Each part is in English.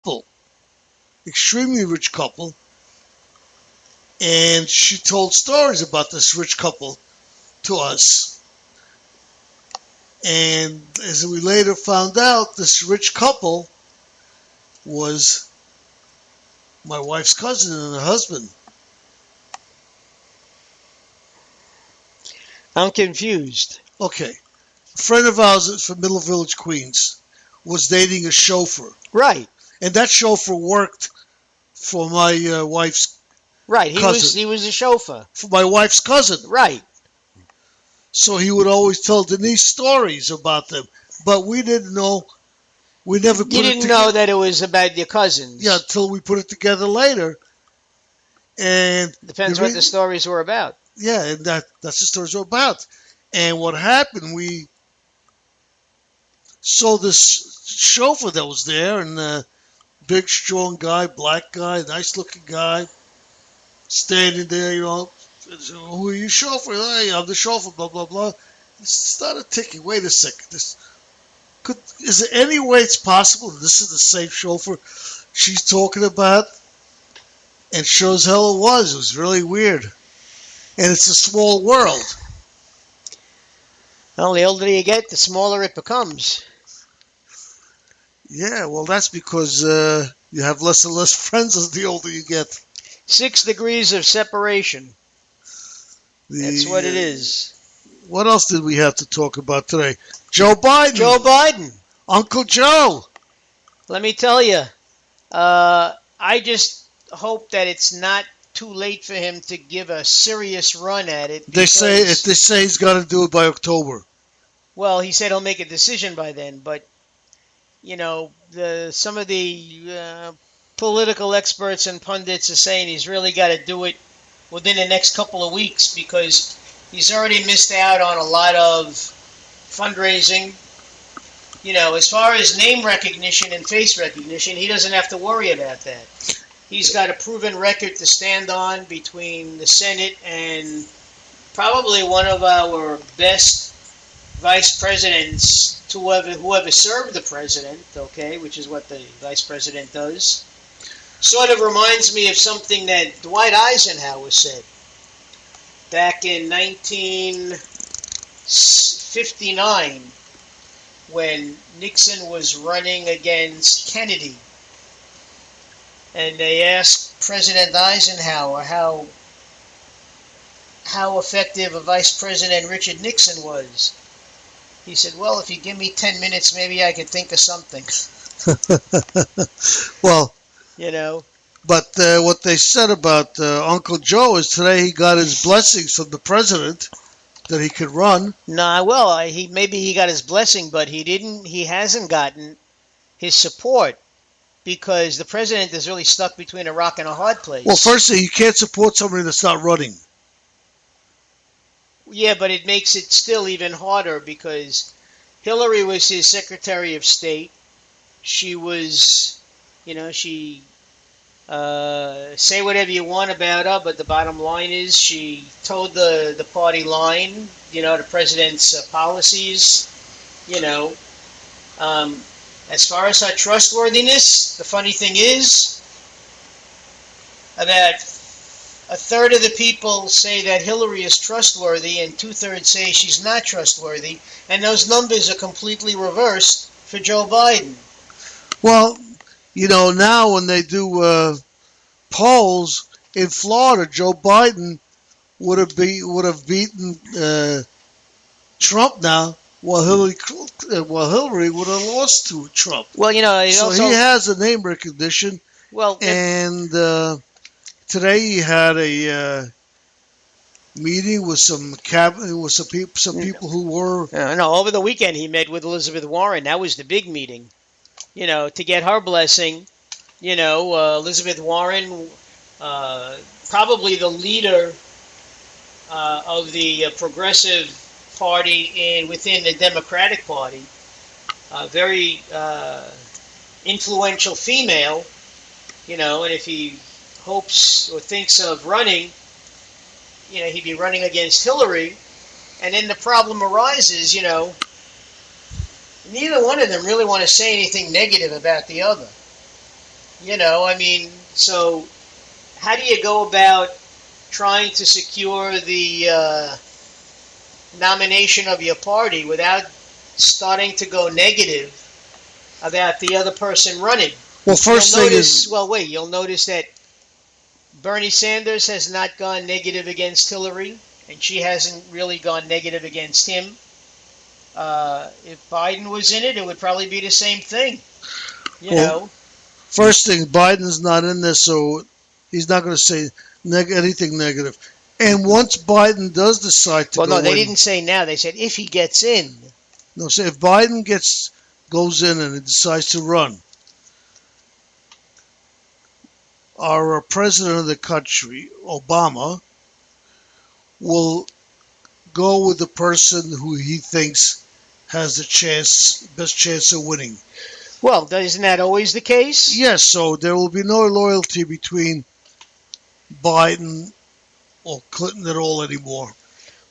couple, extremely rich couple, and she told stories about this rich couple to us. And as we later found out, this rich couple was my wife's cousin and her husband. I'm confused. Okay. A friend of ours from Middle Village, Queens, was dating a chauffeur. Right. And that chauffeur worked for my wife's Right. cousin. He was a chauffeur. For my wife's cousin. Right. So he would always tell Denise stories about them. But we didn't know. We never put You it didn't together. know that it was about your cousins. Yeah, until we put it together later. And Depends what the stories were about. Yeah, and that's the stories are about. And what happened, we saw this chauffeur that was there, and big, strong guy, black guy, nice looking guy, standing there, who are you chauffeur? Hey, I'm the chauffeur, blah, blah, blah. It started ticking. Wait a second. Is there any way it's possible that this is the same chauffeur she's talking about? And sure as hell it was. It was really weird. And it's a small world. Well, the older you get, the smaller it becomes. Yeah, well, that's because you have less and less friends as the older you get. 6 degrees of separation. That's what it is. What else did we have to talk about today? Joe Biden. Joe Biden. Uncle Joe. Let me tell you, I just hope that it's not too late for him to give a serious run at it. They say he's got to do it by October. Well, he said he'll make a decision by then, but some of the political experts and pundits are saying he's really got to do it within the next couple of weeks because he's already missed out on a lot of fundraising. As far as name recognition and face recognition, he doesn't have to worry about that. He's got a proven record to stand on between the Senate and probably one of our best vice presidents, whoever served the president, okay, which is what the vice president does. Sort of reminds me of something that Dwight Eisenhower said back in 1959 when Nixon was running against Kennedy. And they asked President Eisenhower how effective a Vice President Richard Nixon was. He said, well, if you give me 10 minutes, maybe I could think of something. Well, But what they said about Uncle Joe is today he got his blessings from the president that he could run. Nah, well, maybe he got his blessing, but he hasn't gotten his support. Because the president is really stuck between a rock and a hard place. Well, firstly, you can't support somebody that's not running. Yeah, but it makes it still even harder because Hillary was his Secretary of State. She was, say whatever you want about her, but the bottom line is she told the party line, the president's policies, As far as her trustworthiness, the funny thing is, about a third of the people say that Hillary is trustworthy and 2/3 say she's not trustworthy, and those numbers are completely reversed for Joe Biden. Well, now when they do polls in Florida, Joe Biden would have beaten Trump now. Well, Hillary would have lost to Trump. Well, he has a name recognition. Well, and today he had a meeting with some people who were. No, over the weekend he met with Elizabeth Warren. That was the big meeting. To get her blessing. Elizabeth Warren, probably the leader of the progressive party within the Democratic Party, very influential female, and if he hopes or thinks of running, he'd be running against Hillary, and then the problem arises, neither one of them really want to say anything negative about the other. I mean, so how do you go about trying to secure the nomination of your party without starting to go negative about the other person running? Well, first thing is, You'll notice that Bernie Sanders has not gone negative against Hillary, and she hasn't really gone negative against him. If Biden was in it, it would probably be the same thing. First thing, Biden's not in this, so he's not going to say anything negative. And once Biden does decide to they didn't say now. They said if he gets in. No, so if Biden goes in and decides to run, our president of the country, Obama, will go with the person who he thinks has the best chance of winning. Well, isn't that always the case? Yes, so there will be no loyalty between Biden or Clinton at all anymore.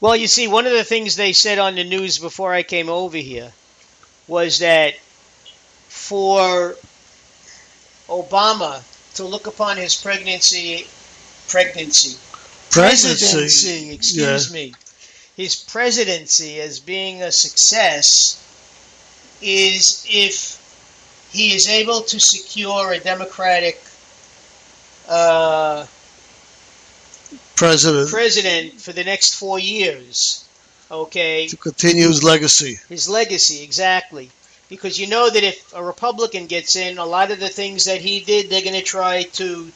Well, you see, one of the things they said on the news before I came over here was that for Obama to look upon his presidency, his presidency as being a success is if he is able to secure a Democratic president for the next 4 years. Okay. To continue his legacy. His legacy, exactly. Because you know that if a Republican gets in, a lot of the things that he did, they're going to try to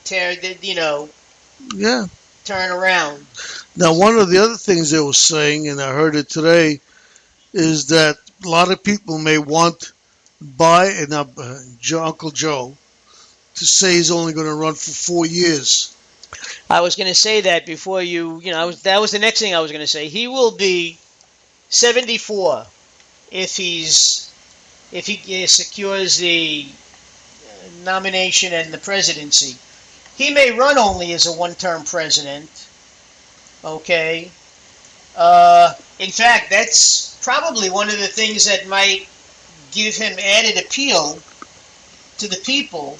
turn around. Now, one of the other things they were saying, and I heard it today, is that a lot of people may want Uncle Joe to say he's only going to run for 4 years. I was going to say that before that was the next thing I was going to say. He will be 74 if he secures the nomination and the presidency. He may run only as a one-term president. Okay. In fact, that's probably one of the things that might give him added appeal to the people.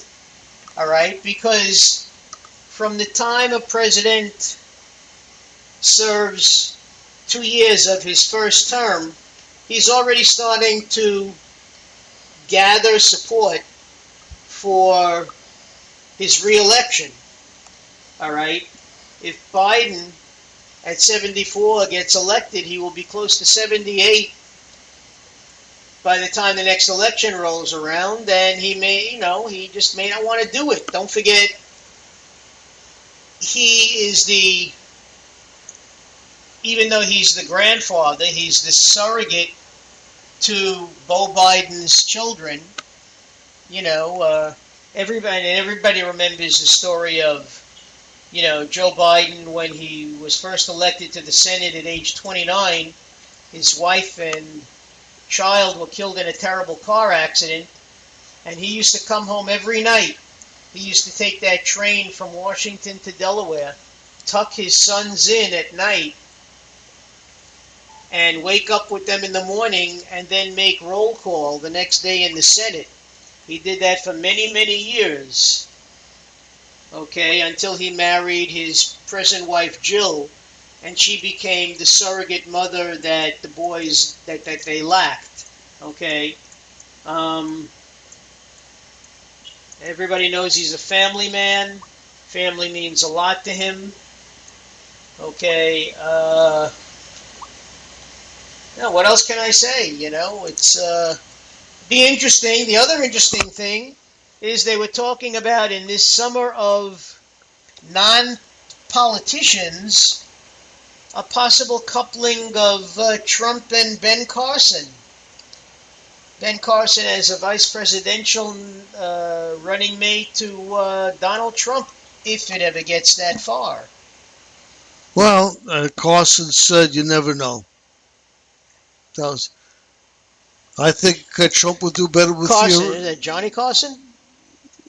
All right, because from the time a president serves 2 years of his first term, he's already starting to gather support for his re-election. All right, if Biden at 74 gets elected, he will be close to 78 by the time the next election rolls around, and he may, he just may not want to do it. Don't forget, even though he's the grandfather, he's the surrogate to Beau Biden's children. Everybody remembers the story of, Joe Biden when he was first elected to the Senate at age 29. His wife and child were killed in a terrible car accident, and he used to come home every night. He used to take that train from Washington to Delaware, tuck his sons in at night, and wake up with them in the morning and then make roll call the next day in the Senate. He did that for many, many years, until he married his present wife, Jill, and she became the surrogate mother that the boys, that they lacked, Everybody knows he's a family man. Family means a lot to him. Now, what else can I say? It's be interesting. The other interesting thing is they were talking about in this summer of non-politicians a possible coupling of Trump and Ben Carson. Ben Carson as a vice presidential running mate to Donald Trump, if it ever gets that far. Well, Carson said you never know. I think Trump will do better with Carson. Is that Johnny Carson?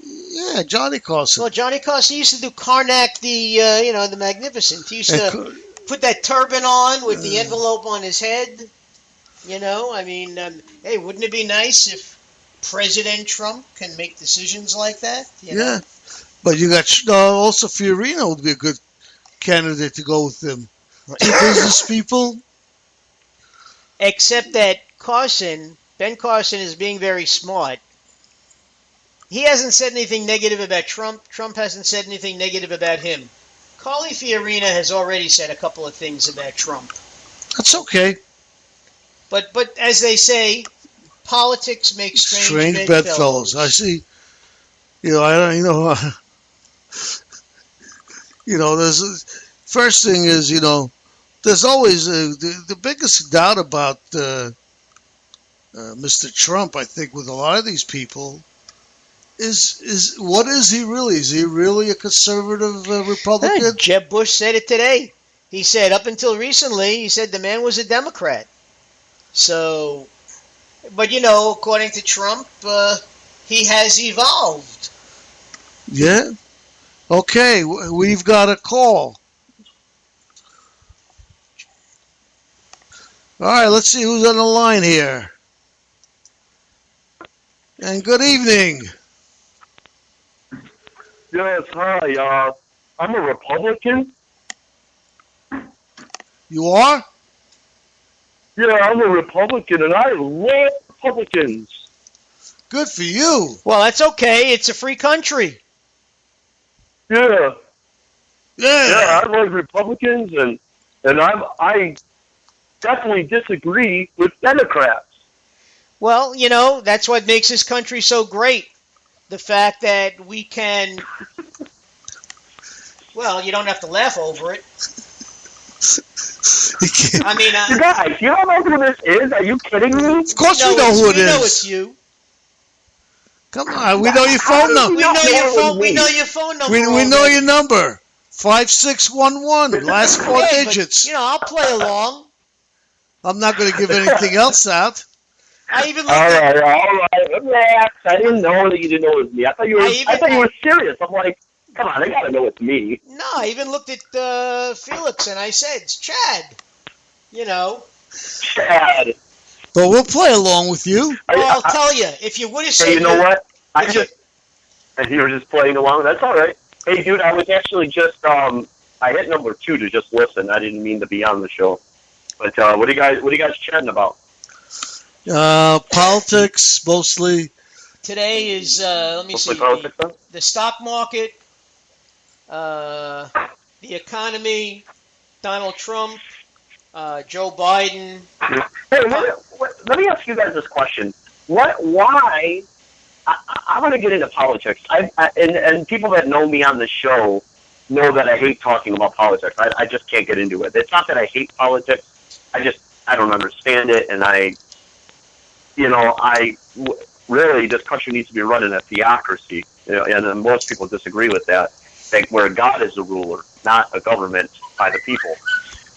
Yeah, Johnny Carson. Well, Johnny Carson used to do Karnak the Magnificent. He used to put that turban on with the envelope on his head. Hey, wouldn't it be nice if President Trump can make decisions like that. You know? Yeah, but you got also Fiorina would be a good candidate to go with them. Two business people. Except that Ben Carson is being very smart. He hasn't said anything negative about Trump. Trump hasn't said anything negative about him. Carly Fiorina has already said a couple of things about Trump. That's okay. But as they say, politics makes strange bedfellows. I see. I don't. There's first thing is there's always the biggest doubt about Mr. Trump. I think with a lot of these people is what is he really? Is he really a conservative Republican? Jeb Bush said it today. He said up until recently, he said the man was a Democrat. So, but according to Trump, he has evolved. Yeah. Okay, we've got a call. All right, let's see who's on the line here. And good evening. Yes, hi. I'm a Republican. You are? Yeah, I'm a Republican, and I love Republicans. Good for you. Well, that's okay. It's a free country. Yeah. Yeah. Yeah, I like Republicans, and I definitely disagree with Democrats. Well, that's what makes this country so great. The fact that we can, well, you don't have to laugh over it. I mean, you guys, you don't know who this is? Are you kidding me? Of course we know who it is. We know it's you. Come on, we know your phone number. We know your phone. We know your phone number. We know your number. 5611, last four digits. But, I'll play along. I'm not going to give anything else out. I even all right. Relax. I didn't know that you didn't know it was me. I thought you were serious. I'm like, come on, they got to know it's me. No, I even looked at Felix and I said, it's Chad. Chad. But we'll play along with you. I'll tell you, if you would have said... Hey, you know what? And you were just playing along. That's all right. Hey, dude, I was actually just, I hit number 2 to just listen. I didn't mean to be on the show. But what are you guys chatting about? Politics, mostly. Today is, let me see, the stock market, the economy, Donald Trump, Joe Biden. Hey, let me ask you guys this question. Why... I want to get into politics. And people that know me on the show know that I hate talking about politics. I just can't get into it. It's not that I hate politics. I don't understand it, and really, this country needs to be run in a theocracy. And most people disagree with that, where God is the ruler, not a government by the people.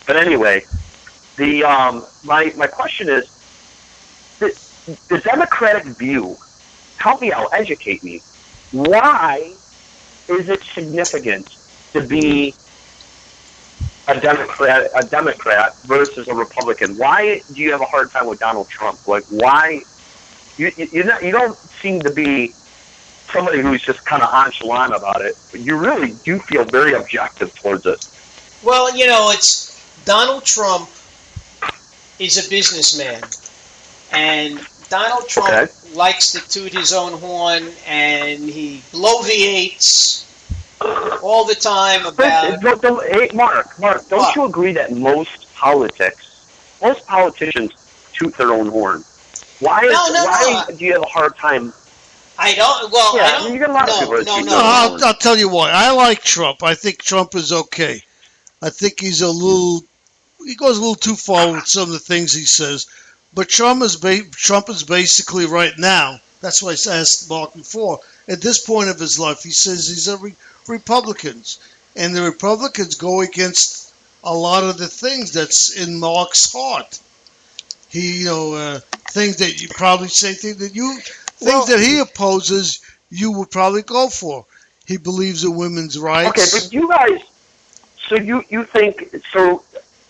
But anyway, my question is, the Democratic view. Help me out, educate me. Why is it significant to be a Democrat versus a Republican? Why do you have a hard time with Donald Trump? Like, why? You don't seem to be somebody who's just kind of nonchalant about it, but you really do feel very objective towards it. Well, it's Donald Trump is a businessman, and Donald Trump likes to toot his own horn, and he bloviates all the time about... Hey, Mark, don't you agree that most politicians toot their own horn? Why do you have a hard time... I don't... Well, yeah, I don't... You get a lot of people I'll tell you why. I like Trump. I think Trump is okay. I think he goes a little too far with some of the things he says. But Trump is basically right now, that's why I asked Mark before, at this point of his life, he says he's a Republicans. And the Republicans go against a lot of the things that's in Mark's heart. He, things that you probably say, things that he opposes, you would probably go for. He believes in women's rights. Okay, but you guys, so you think, so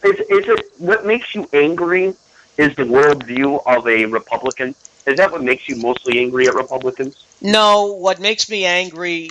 is it, what makes you angry is the worldview of a Republican. Is that what makes you mostly angry at Republicans? No, what makes me angry